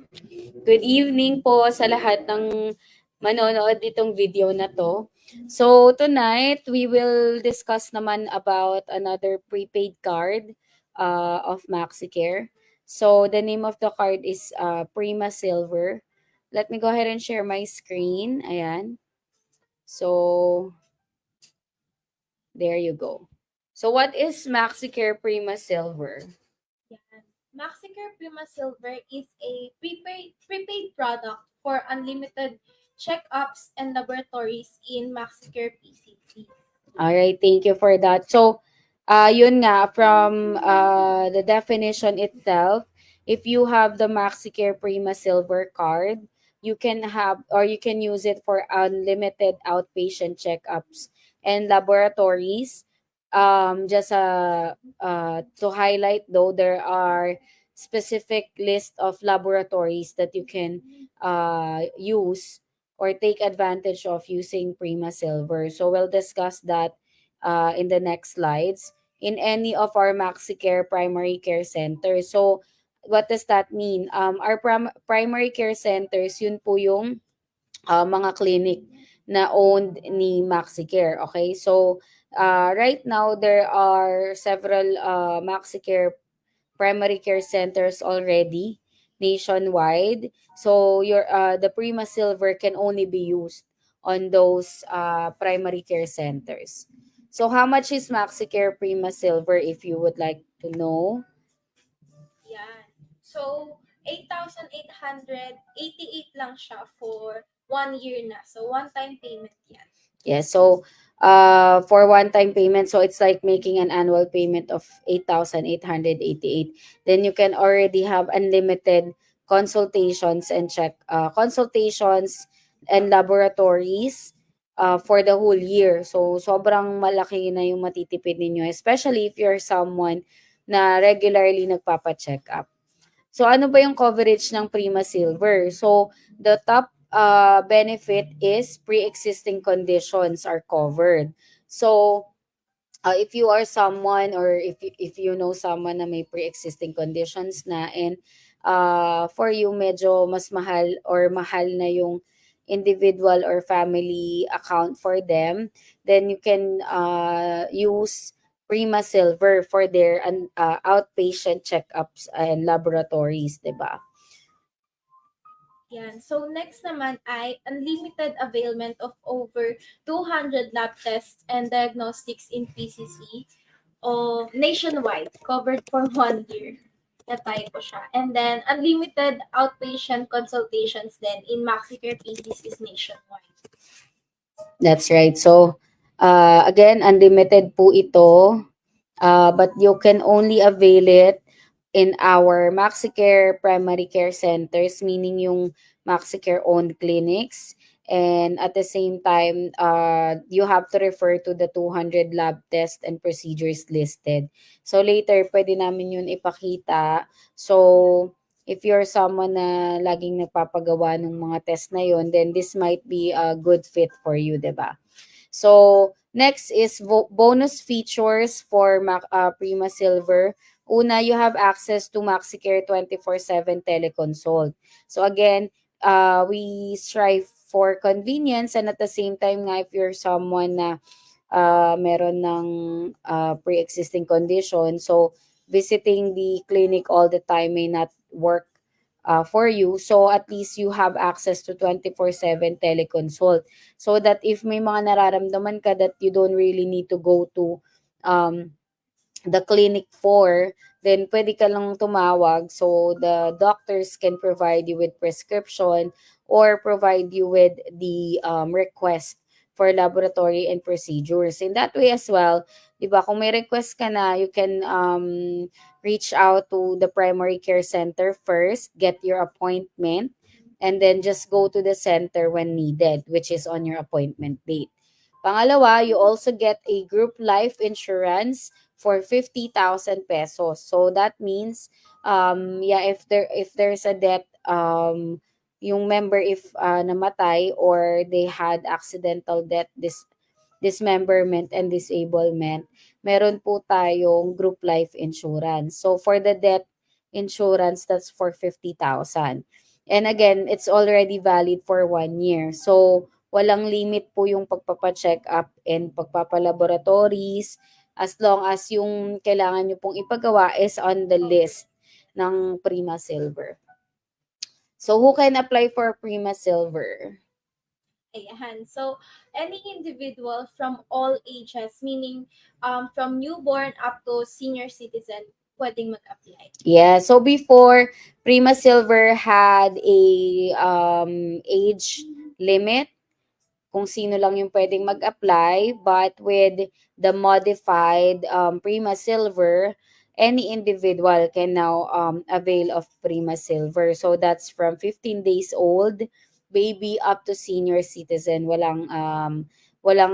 Good evening po sa lahat ng manonood nitong video na to. So tonight, we will discuss naman about another prepaid card of MaxiCare. So the name of the card is Prima Silver. Let me go ahead and share my screen. Ayan. So there you go. So what is MaxiCare Prima Silver? Yan. MaxiCare Prima Silver is a prepaid product for unlimited checkups and laboratories in MaxiCare PCC. All right, thank you for that. So, yun nga, from the definition itself, if you have the MaxiCare Prima Silver card, you can have or you can use it for unlimited outpatient checkups and laboratories. Just to highlight though, there are specific list of laboratories that you can use or take advantage of using Prima Silver. So we'll discuss that in the next slides in any of our MaxiCare primary care centers. So what does that mean? Our primary care centers, yun po yung mga clinic na owned ni MaxiCare. Okay? So right now, there are several MaxiCare primary care centers already nationwide. So your the Prima Silver can only be used on those primary care centers. So how much is MaxiCare Prima Silver if you would like to know? Yan. So, 8,888 lang siya for 1 year na. So, one-time payment yan. Yes. So for one-time payment, so it's like making an annual payment of 8,888. Then you can already have unlimited consultations and laboratories for the whole year. So sobrang malaki na yung matitipid ninyo, especially if you're someone na regularly nagpapa-check up. So ano ba yung coverage ng Prima Silver? So the top benefit is pre-existing conditions are covered. So if you are someone or if you know someone na may pre-existing conditions na and for you medyo mas mahal na yung individual or family account for them, then you can use Prima Silver for their outpatient checkups and laboratories, 'di ba? Yan. So, next naman ay unlimited availment of over 200 lab tests and diagnostics in PCC o nationwide, covered for 1 year. Na-type ko siya. And then, unlimited outpatient consultations then in MaxiCare PCCs nationwide. That's right. So again, unlimited po ito. But you can only avail it in our MaxiCare primary care centers, meaning yung MaxiCare owned clinics. And at the same time, you have to refer to the 200 lab tests and procedures listed. So later, pwede namin yun ipakita. So if you're someone na laging nagpapagawa ng mga test na yun, then this might be a good fit for you, 'di ba? So, next is bonus features for Prima Silver. Una, you have access to MaxiCare 24/7 teleconsult. So again, we strive for convenience and at the same time nga if you're someone na meron ng pre-existing condition, so visiting the clinic all the time may not work for you. So at least you have access to 24/7 teleconsult. So that if may mga nararamdaman ka that you don't really need to go to um, the clinic for, then pwede ka lang tumawag. So the doctors can provide you with prescription or provide you with the request for laboratory and procedures. In that way as well, di ba, kung may request ka na, you can reach out to the primary care center first, get your appointment, and then just go to the center when needed, which is on your appointment date. Pangalawa, you also get a group life insurance for 50,000 pesos. So that means yeah, if there's a death yung member if namatay or they had accidental death, dismemberment and disablement, meron po tayong group life insurance. So for the death insurance, that's for 50,000. And again, it's already valid for 1 year. So, walang limit po yung pagpapacheck up and pagpapalaboratories as long as yung kailangan nyo pong ipagawa is on the list ng Prima Silver. So, who can apply for Prima Silver? Ayan. So, any individual from all ages, meaning from newborn up to senior citizen, pwedeng mag-apply. Yeah, so before, Prima Silver had a age limit kung sino lang yung pwedeng mag-apply, but with the modified Prima Silver, any individual can now avail of Prima Silver. So that's from 15 days old baby up to senior citizen. Walang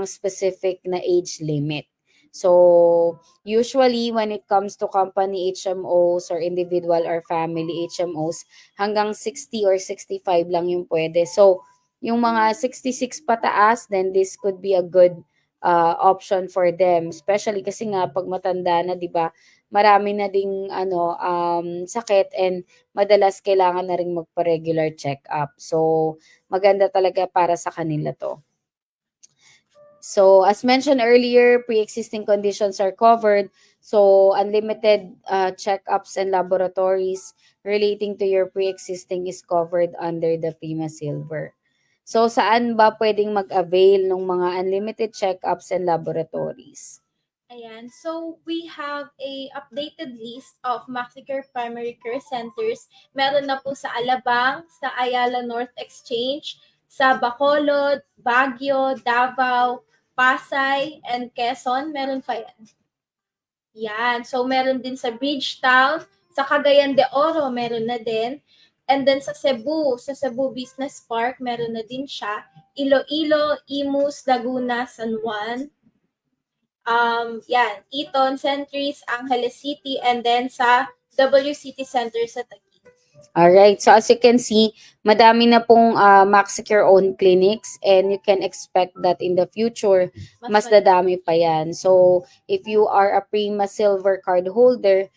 specific na age limit. So usually when it comes to company HMOs or individual or family HMOs, hanggang 60 or 65 lang yung pwede. So yung mga 66 pataas, then this could be a good option for them. Especially kasi nga pag matanda na, 'di ba? Marami na ding sakit and madalas kailangan na ring magpa-regular check-up. So maganda talaga para sa kanila 'to. So as mentioned earlier, pre-existing conditions are covered. So unlimited checkups and laboratories relating to your pre-existing is covered under the Prima Silver. So saan ba pwedeng mag-avail ng mga unlimited checkups and laboratories? Ayan. So, we have a updated list of MaxiCare primary care centers. Meron na po sa Alabang, sa Ayala North Exchange, sa Bacolod, Baguio, Davao, Pasay, and Quezon. Meron pa yan. Yan. So, meron din sa Bridgetown, sa Cagayan de Oro, meron na din. And then sa Cebu Business Park, meron na din siya. Iloilo, Imus, Laguna, San Juan. Yan, Eton, Centris, Angeles City, and then sa WCT Center sa Taguig. Alright, so as you can see, madami na pong MaxiCare owned clinics and you can expect that in the future, mas dadami pa yan. So, if you are a Prima Silver card holder,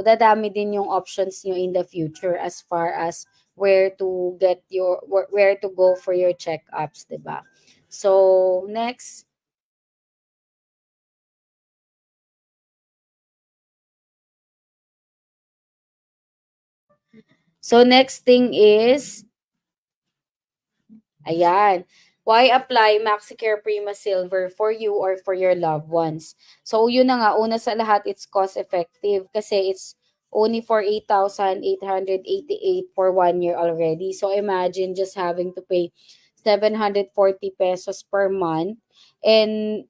dadami din yung options nyo in the future as far as where to go for your checkups, 'di ba? So, next. So, next thing is, ayan. Why apply MaxiCare Prima Silver for you or for your loved ones? So, yun na nga. Una sa lahat, it's cost effective kasi it's only for 8,888 for 1 year already. So, imagine just having to pay 740 pesos per month. And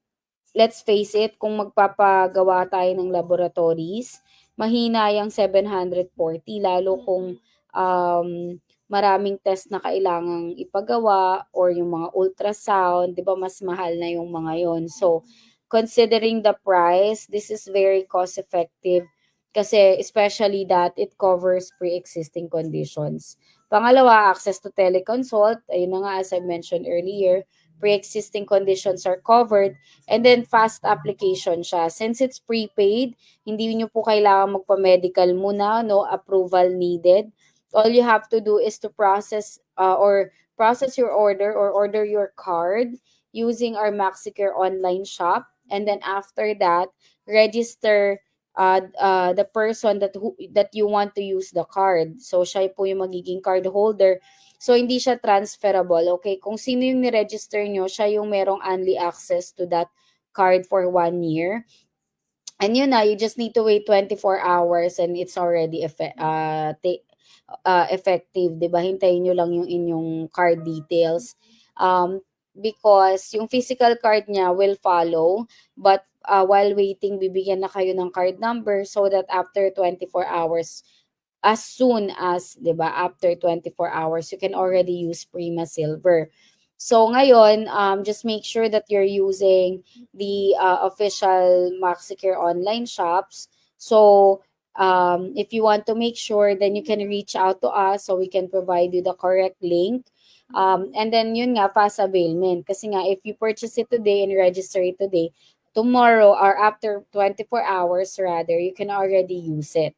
let's face it, kung magpapagawa tayo ng laboratories, mahina yung 740, lalo kung um, maraming test na kailangang ipagawa or yung mga ultrasound, 'di ba mas mahal na yung mga yon. So, considering the price, this is very cost effective kasi especially that it covers pre-existing conditions. Pangalawa, access to teleconsult. Ayun na nga, as I mentioned earlier, pre-existing conditions are covered. And then, fast application siya. Since it's prepaid, hindi nyo po kailangan magpa-medical muna, no approval needed. All you have to do is to process your order or order your card using our MaxiCare online shop. And then after that, register the person that you want to use the card. So siya po yung magiging card holder. So hindi siya transferable. Okay, kung sino yung ni-register nyo, siya yung merong only access to that card for 1 year. And yun na, you just need to wait 24 hours and it's already effective, 'di ba? Hintayin nyo lang yung inyong card details. Because yung physical card niya will follow, but while waiting, bibigyan na kayo ng card number so that after 24 hours, as soon as, 'di ba, after 24 hours, you can already use Prima Silver. So ngayon, just make sure that you're using the official MaxiCare online shops. So if you want to make sure, then you can reach out to us so we can provide you the correct link. And then yun nga, fast availment. Kasi nga, if you purchase it today and register it today, tomorrow or after 24 hours rather, you can already use it.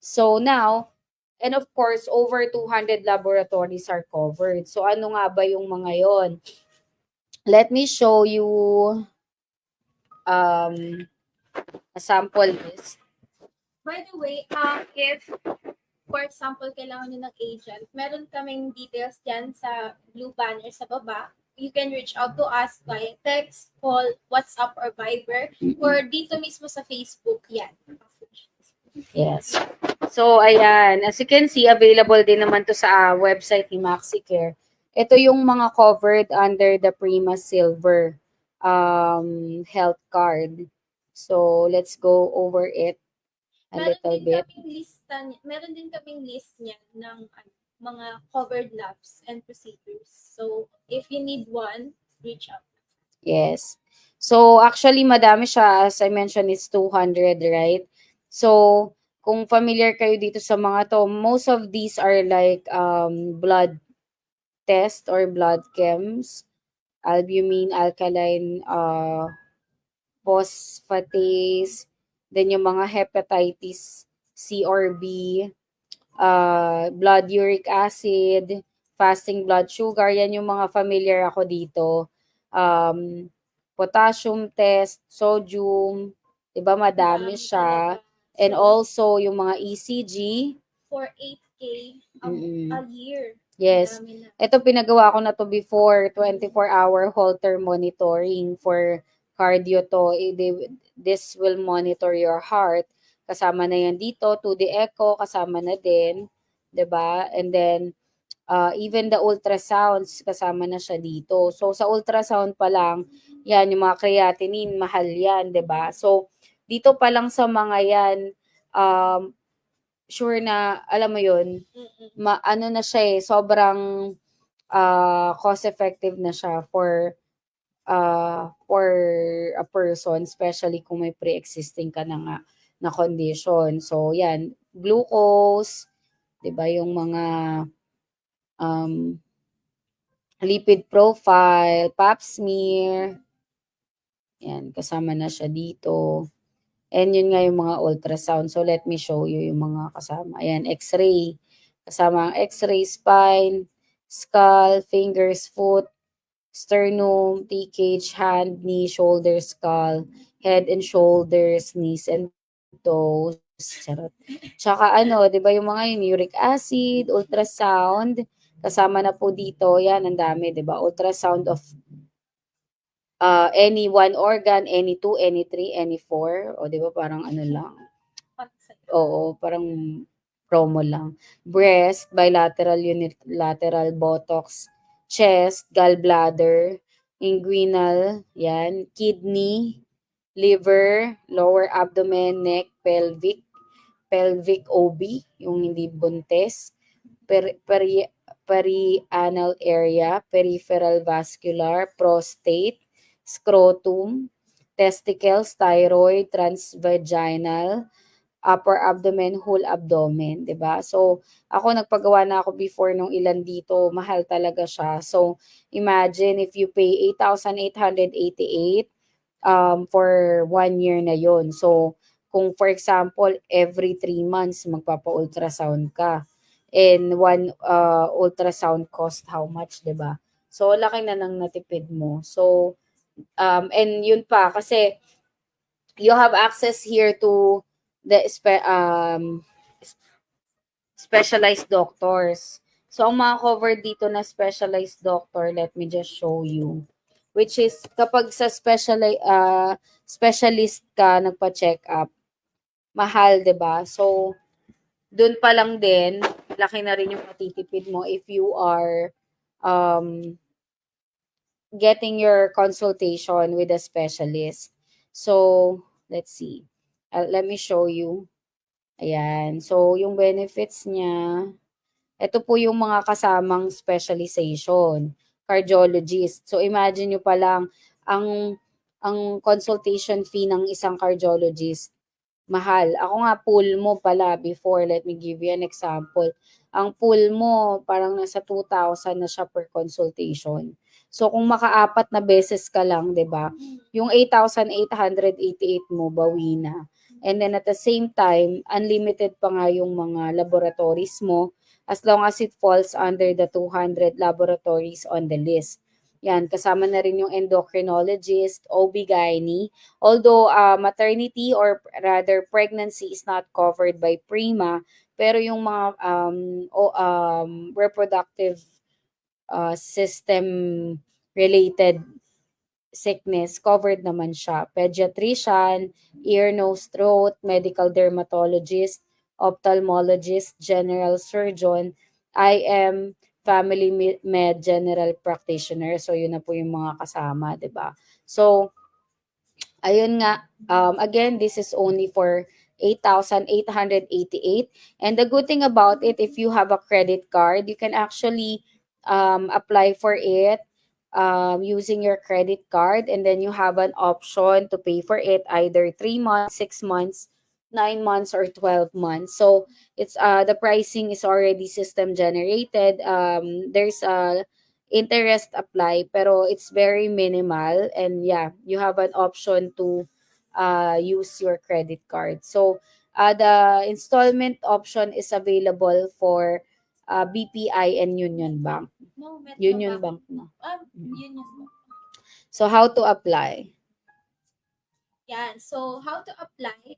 So now, And of course, over 200 laboratories are covered. So ano nga ba yung mga yon? Let me show you um, a sample list. By the way, if, for example, kailangan nyo ng agent, meron kaming details dyan sa blue banner sa baba. You can reach out to us via text, call, WhatsApp, or Viber, or dito mismo sa Facebook. Yan. Yes. So, ayan. As you can see, available din naman to sa website ni MaxiCare. Ito yung mga covered under the Prima Silver health card. So, let's go over it a little bit. Meron din kaming list niyan ng mga covered labs and procedures. So, if you need one, reach out. Yes. So, actually, madami siya. As I mentioned, it's 200, right? So, kung familiar kayo dito sa mga to, most of these are like blood test or blood chems, albumin, alkaline, phosphatase, then yung mga hepatitis C or B, blood uric acid, fasting blood sugar, yan yung mga familiar ako dito. Potassium test, sodium, 'di ba madami siya. And also yung mga ECG for 8K a year. Yes. Ito pinagawa ko na to before, 24-hour Holter monitoring for cardio to. This will monitor your heart. Kasama na yan dito, 2D echo kasama na din, 'di ba? And then even the ultrasounds kasama na siya dito. So sa ultrasound pa lang, yan yung mga creatinine, mahal yan, 'di ba? So dito pa lang sa mga yan, sure na alam mo yun, ano na siya sobrang cost effective na siya for a person, especially kung may pre-existing ka na nga na condition. So yan, glucose, 'di ba, yung mga lipid profile, pap smear, yan, kasama na siya dito. And yun nga yung mga ultrasound. So let me show you yung mga kasama. Ayan, x-ray. Kasama ang x-ray, spine, skull, fingers, foot, sternum, TKH, hand, knee, shoulder, skull, head and shoulders, knees and toes. Charot. Tsaka ano, 'di ba yung mga yun, uric acid, ultrasound, kasama na po dito. Yan, ang dami, 'di ba? Ultrasound of any one organ, any two, any three, any four. O, 'di ba parang ano lang. Oo, parang promo lang. Breast, bilateral, unilateral, buttocks, chest, gallbladder, inguinal, yan, kidney, liver, lower abdomen, neck, pelvic OB, yung hindi buntis, perianal area, peripheral vascular, prostate, scrotum, testicles, thyroid, transvaginal, upper abdomen, whole abdomen, 'di ba? So, ako nagpagawa na ako before nung ilan dito, mahal talaga siya. So, imagine if you pay 8,888 for 1 year na 'yon. So, kung for example, every 3 months magpapa-ultrasound ka. And one ultrasound cost how much, 'di ba? So, laki na ng natipid mo. So, and yun pa kasi you have access here to the specialized doctors. So, ang mga covered dito na specialized doctor, let me just show you. Which is, kapag sa specialist ka nagpa-check up, mahal, 'di ba? So, dun pa lang din, laki na rin yung matitipid mo if you are getting your consultation with a specialist. So, let's see. Let me show you. Ayan. So, yung benefits niya, ito po yung mga kasamang specialization. Cardiologist. So, imagine nyo pa lang, ang consultation fee ng isang cardiologist, mahal. Ako nga, pool mo pala before, let me give you an example. Ang pool mo, parang nasa 2,000 na siya per consultation. So, kung makaapat na beses ka lang, 'di ba? Yung 8,888 mo, bawi na. And then at the same time, unlimited pa nga yung mga laboratories mo as long as it falls under the 200 laboratories on the list. Yan, kasama na rin yung endocrinologist, OB-GYN. Although maternity or rather pregnancy is not covered by Prima, pero yung mga reproductive system related sickness, covered naman siya. Pediatrician, ear, nose, throat, medical dermatologist, ophthalmologist, general surgeon, IM, family med, general practitioner. So, yun na po yung mga kasama, 'di ba? So, ayun nga, again, this is only for 8,888. And the good thing about it, if you have a credit card, you can actually apply for it using your credit card, and then you have an option to pay for it either 3 months, 6 months, 9 months, or 12 months. So it's the pricing is already system generated. There's a interest apply, pero it's very minimal, and yeah, you have an option to use your credit card. So the installment option is available for BPI and Union Bank. No, Metro Union Bank. Bank na. Union Bank. So how to apply? Yan. So, how to apply?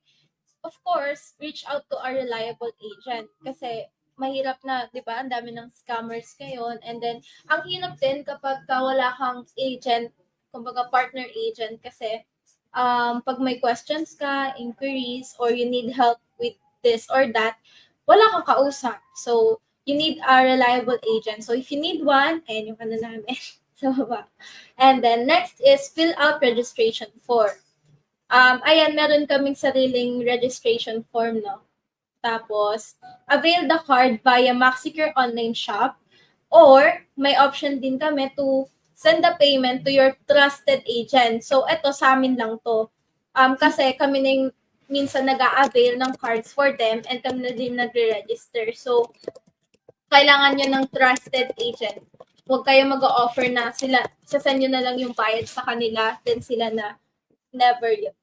Of course, reach out to a reliable agent. Kasi, mahirap na, di ba? Ang dami ng scammers ngayon. And then, ang hirap din kapag wala kang agent, kumbaga partner agent, kasi pag may questions ka, inquiries, or you need help with this or that, wala kang kausap. So, you need a reliable agent. So, if you need one, ayun yung ano namin sa baba. And then, next is fill out registration form. Ayan, meron kaming sariling registration form, no? Tapos, avail the card via MaxiCare online shop, or may option din kami to send the payment to your trusted agent. So, eto sa amin lang to. Kasi kami na yung minsan nag-a-avail ng cards for them, and kami na din nagre-register. So, kailangan nyo ng trusted agent. Huwag kayo mag-offer na sila, sasend nyo na lang yung bayad sa kanila, then sila na never yun.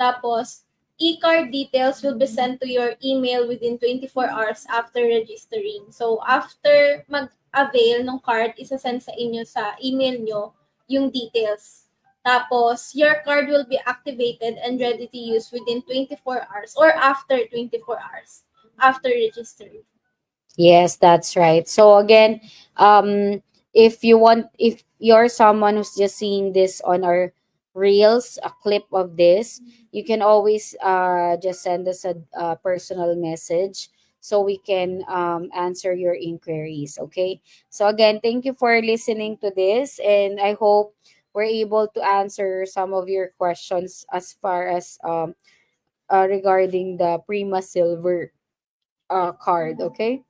Tapos, e-card details will be sent to your email within 24 hours after registering. So, after mag-avail ng card, isasend sa inyo sa email nyo yung details. Tapos, your card will be activated and ready to use within 24 hours or after 24 hours after registering. Yes, that's right. So again, if you're someone who's just seeing this on our reels, a clip of this, you can always just send us a personal message so we can answer your inquiries. Okay. So again, thank you for listening to this, and I hope we're able to answer some of your questions as far as regarding the Prima Silver card. Okay.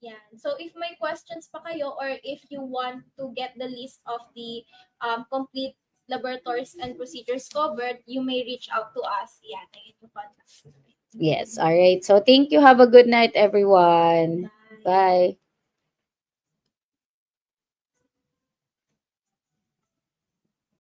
Yan. So, if may questions pa kayo, or if you want to get the list of the complete laboratories and procedures covered, you may reach out to us. Yan, ayun yung contact. Yes. All right. So thank you. Have a good night, everyone. Bye. Bye.